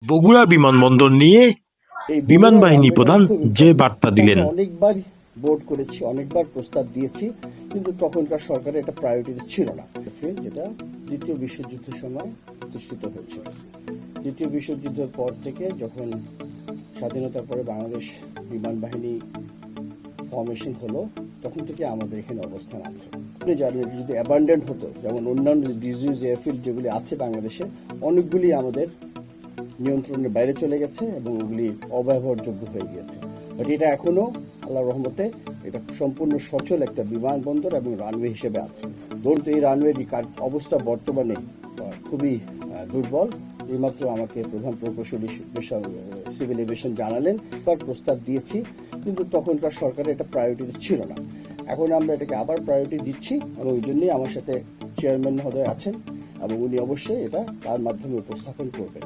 বগুড়া বিমানবন্দর নিয়ে বিমান বাহিনী প্রধান যে বার্তা দিলেন। অনেকবার বোর্ড করেছি, অনেকবার প্রস্তাব দিয়েছি, কিন্তু তখনকার সরকারের এটা প্রায়োরিটিতে ছিল না। যেটা দ্বিতীয় বিশ্বযুদ্ধের সময় প্রতিষ্ঠিত হয়েছিল। দ্বিতীয় বিশ্বযুদ্ধের পর থেকে যখন স্বাধীনতার পরে বাংলাদেশ বিমান বাহিনী ফর্মেশন হলো, তখন থেকে আমাদের এখানে অবস্থান আছে। আপনি জানেন, যদি অ্যাবান্ডেন্ট হতো, যেমন অন্যান্য ডিজিজ এয়ারফিল্ড যেগুলি আছে বাংলাদেশে, অনেকগুলি আমাদের নিয়ন্ত্রণের বাইরে চলে গেছে এবং ওগুলি অব্যবহারযোগ্য হয়ে গিয়েছে। বাট এটা এখনো আল্লাহর রহমতে এটা সম্পূর্ণ সচল একটা বিমানবন্দর এবং রানওয়ে হিসেবে আছে। ধরুন এই রানওয়ের অবস্থা বর্তমানে খুবই দুর্বল। এইমাত্র আমাকে প্রধান প্রকৌশলী সিভিল এভিয়েশন জানালেন, প্রস্তাব দিয়েছি, কিন্তু তখনকার সরকারের এটা প্রায়োরিটি ছিল না। এখন আমরা এটাকে আবার প্রায়োরিটি দিচ্ছি এবং ওই জন্যই আমার সাথে চেয়ারম্যান মহোদয় আছেন এবং উনি অবশ্যই এটা তার মাধ্যমে উপস্থাপন করবেন।